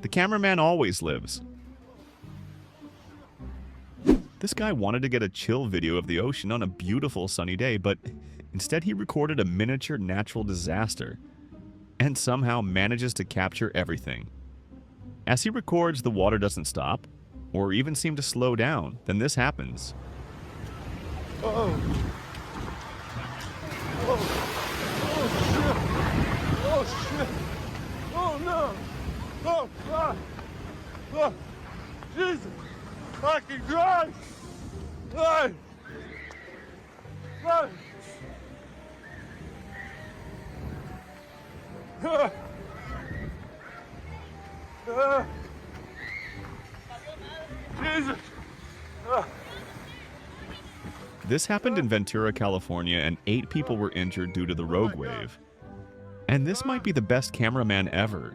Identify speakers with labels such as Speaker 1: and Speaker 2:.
Speaker 1: The cameraman always lives. This guy wanted to get a chill video of the ocean on a beautiful sunny day, but instead he recorded a miniature natural disaster and somehow manages to capture everything. As he records, the water doesn't stop or even seem to slow down. Then this happens.
Speaker 2: Oh. Oh. Oh, shit. Oh, shit. Oh, no. Oh, God. Oh, Jesus. Fucking Christ. Hey. Hey. Jesus.
Speaker 1: This happened in Ventura, California, and 8 people were injured due to the rogue wave. And this might be the best cameraman ever.